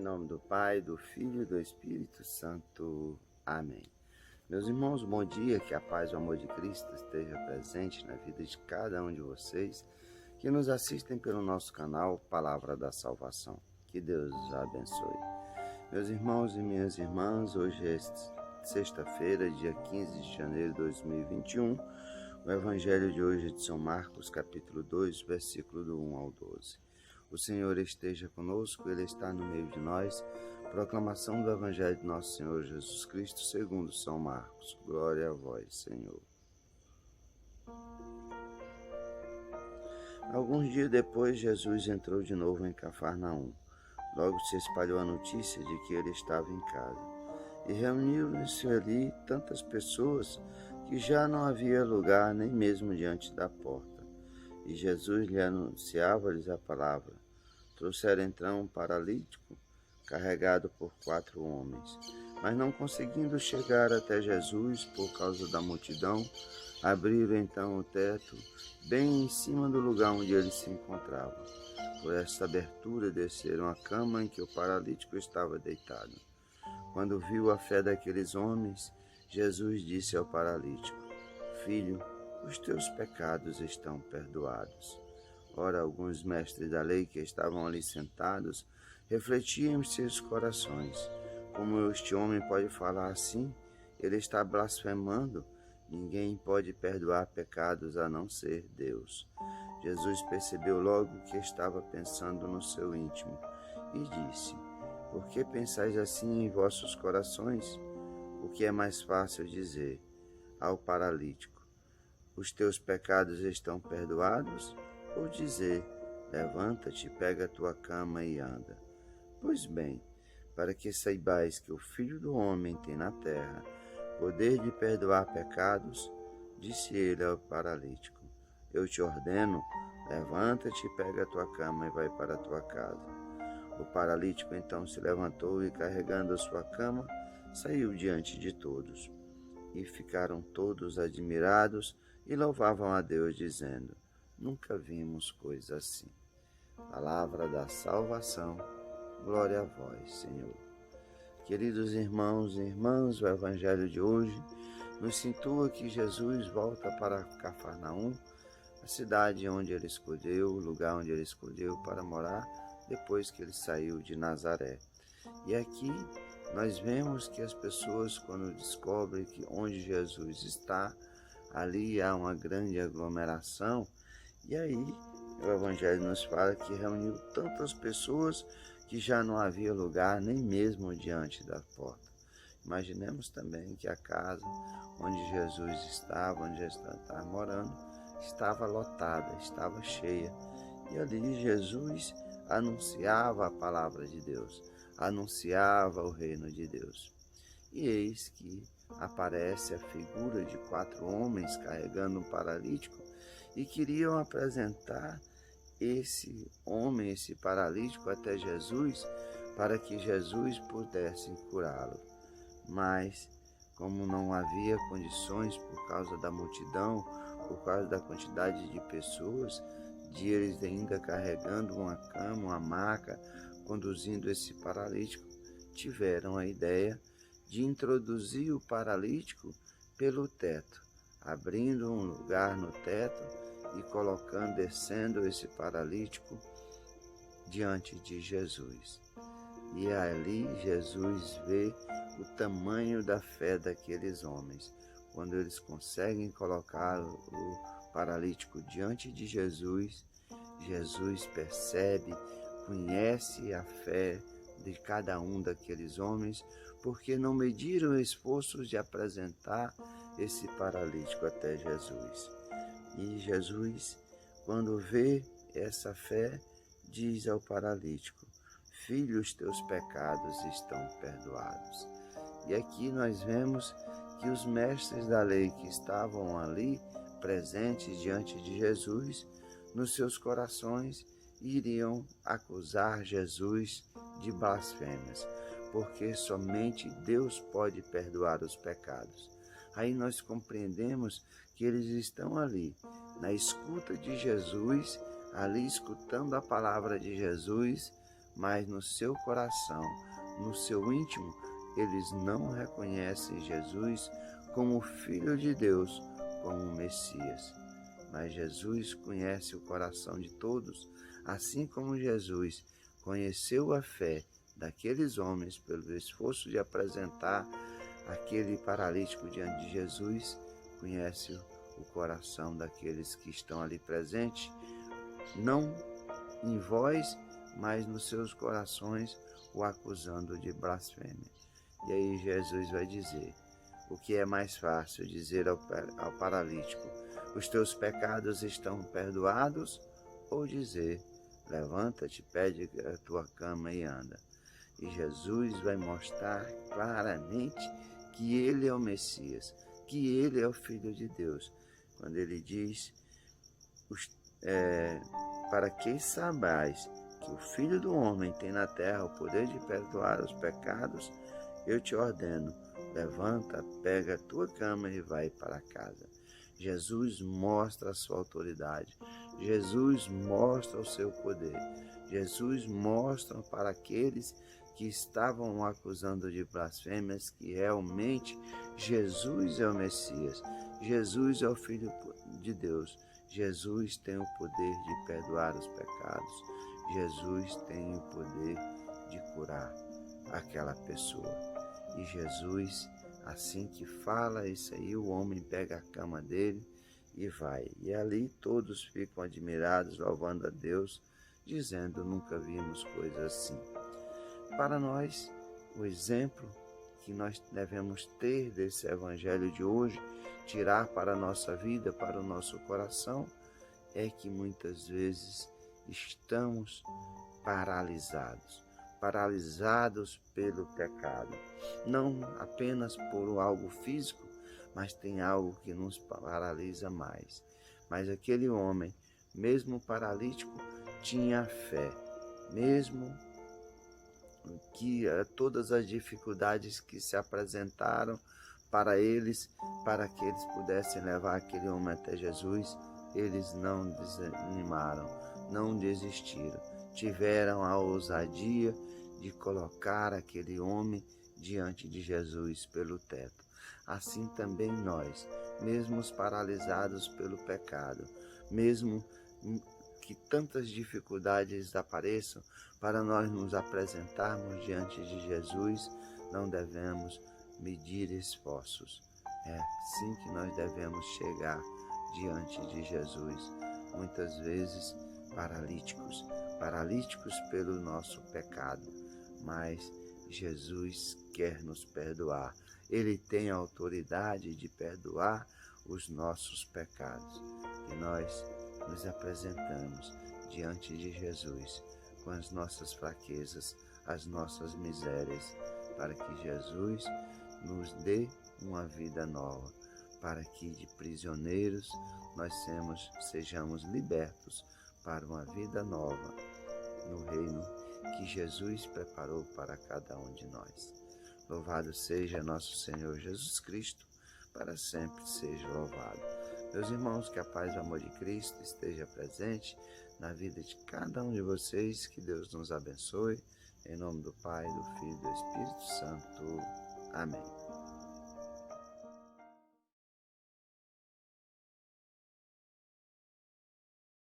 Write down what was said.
nome do Pai, do Filho e do Espírito Santo. Amém. Meus irmãos, bom dia, que a paz e o amor de Cristo esteja presente na vida de cada um de vocês que nos assistem pelo nosso canal Palavra da Salvação. Que Deus os abençoe. Meus irmãos e minhas irmãs, hoje é sexta-feira, dia 15 de janeiro de 2021. O Evangelho de hoje é de São Marcos, capítulo 2, versículo do 1 ao 12. O Senhor esteja conosco, Ele está no meio de nós. Proclamação do Evangelho de nosso Senhor Jesus Cristo, segundo São Marcos. Glória a vós, Senhor. Alguns dias depois, Jesus entrou de novo em Cafarnaum. Logo se espalhou a notícia de que ele estava em casa. E reuniram-se ali tantas pessoas que já não havia lugar nem mesmo diante da porta. E Jesus lhe anunciava-lhes a palavra. Trouxeram então um paralítico, carregado por 4 homens. Mas não conseguindo chegar até Jesus por causa da multidão, abriram então o teto, bem em cima do lugar onde ele se encontrava. Por esta abertura desceram a cama em que o paralítico estava deitado. Quando viu a fé daqueles homens, Jesus disse ao paralítico: Filho, os teus pecados estão perdoados. Ora, alguns mestres da lei que estavam ali sentados refletiam em seus corações: como este homem pode falar assim? Ele está blasfemando. Ninguém pode perdoar pecados a não ser Deus. Jesus percebeu logo que estava pensando no seu íntimo e disse: Por que pensais assim em vossos corações? O que é mais fácil dizer ao paralítico: Os teus pecados estão perdoados? Ou dizer: Levanta-te, pega a tua cama e anda? Pois bem, para que saibais que o Filho do Homem tem na terra poder de perdoar pecados, disse ele ao paralítico: Eu te ordeno, levanta-te, pega a tua cama e vai para a tua casa. O paralítico então se levantou e, carregando a sua cama, saiu diante de todos. E ficaram todos admirados e louvavam a Deus, dizendo: Nunca vimos coisa assim. Palavra da salvação, glória a vós, Senhor. Queridos irmãos e irmãs, o Evangelho de hoje nos situa que Jesus volta para Cafarnaum, a cidade onde ele escolheu, o lugar onde ele escolheu para morar depois que ele saiu de Nazaré. E aqui nós vemos que as pessoas, quando descobrem que onde Jesus está, ali há uma grande aglomeração. E aí o Evangelho nos fala que reuniu tantas pessoas que já não havia lugar nem mesmo diante da porta. Imaginemos também que a casa onde Jesus estava, onde Jesus estava morando, estava lotada, estava cheia. E ali Jesus anunciava a palavra de Deus, anunciava o reino de Deus. E eis que aparece a figura de 4 homens carregando um paralítico e queriam apresentar esse homem, esse paralítico, até Jesus, para que Jesus pudesse curá-lo. Mas, como não havia condições por causa da multidão, por causa da quantidade de pessoas, de eles ainda carregando uma cama, uma maca, conduzindo esse paralítico, tiveram a ideia de introduzir o paralítico pelo teto, abrindo um lugar no teto e colocando, descendo esse paralítico diante de Jesus. E ali Jesus vê o tamanho da fé daqueles homens. Quando eles conseguem colocar o paralítico diante de Jesus, Jesus percebe, conhece a fé de cada um daqueles homens, porque não mediram esforços de apresentar esse paralítico até Jesus. E Jesus, quando vê essa fé, diz ao paralítico: Filho, os teus pecados estão perdoados. E aqui nós vemos que os mestres da lei que estavam ali, presentes diante de Jesus, nos seus corações iriam acusar Jesus de blasfêmias, porque somente Deus pode perdoar os pecados. Aí nós compreendemos que eles estão ali, na escuta de Jesus, ali escutando a palavra de Jesus, mas no seu coração, no seu íntimo, eles não reconhecem Jesus como Filho de Deus, como o Messias. Mas Jesus conhece o coração de todos, assim como Jesus conheceu a fé daqueles homens pelo esforço de apresentar aquele paralítico diante de Jesus, conhece o coração daqueles que estão ali presentes, não em voz, mas nos seus corações, o acusando de blasfêmia. E aí Jesus vai dizer: o que é mais fácil dizer ao paralítico, os teus pecados estão perdoados, ou dizer, levanta-te, pede a tua cama e anda? E Jesus vai mostrar claramente que ele é o Messias, que ele é o Filho de Deus, quando ele diz, para que saibais que o Filho do Homem tem na terra o poder de perdoar os pecados, eu te ordeno, levanta, pega a tua cama e vai para casa. Jesus mostra a sua autoridade, Jesus mostra o seu poder, Jesus mostra para aqueles que estavam o acusando de blasfêmias que realmente Jesus é o Messias, Jesus é o Filho de Deus, Jesus tem o poder de perdoar os pecados, Jesus tem o poder de curar aquela pessoa. E Jesus, assim que fala isso aí, o homem pega a cama dele e vai. E ali todos ficam admirados, louvando a Deus, dizendo, nunca vimos coisa assim. Para nós, o exemplo que nós devemos ter desse evangelho de hoje, tirar para a nossa vida, para o nosso coração, é que muitas vezes estamos paralisados pelo pecado. Não apenas por algo físico, mas tem algo que nos paralisa mais. Mas aquele homem, mesmo paralítico, tinha fé, mesmo que todas as dificuldades que se apresentaram para eles, para que eles pudessem levar aquele homem até Jesus, eles não desanimaram, não desistiram, tiveram a ousadia de colocar aquele homem diante de Jesus pelo teto. Assim também nós, mesmo paralisados pelo pecado, mesmo que tantas dificuldades apareçam, para nós nos apresentarmos diante de Jesus, não devemos medir esforços. É assim que nós devemos chegar diante de Jesus, muitas vezes paralíticos pelo nosso pecado, mas Jesus quer nos perdoar. Ele tem a autoridade de perdoar os nossos pecados. E nós nos apresentamos diante de Jesus com as nossas fraquezas, as nossas misérias, para que Jesus nos dê uma vida nova, para que de prisioneiros nós sejamos libertos para uma vida nova no reino que Jesus preparou para cada um de nós. Louvado seja nosso Senhor Jesus Cristo, para sempre seja louvado. Meus irmãos, que a paz e o amor de Cristo esteja presente na vida de cada um de vocês, que Deus nos abençoe, em nome do Pai, do Filho e do Espírito Santo. Amém.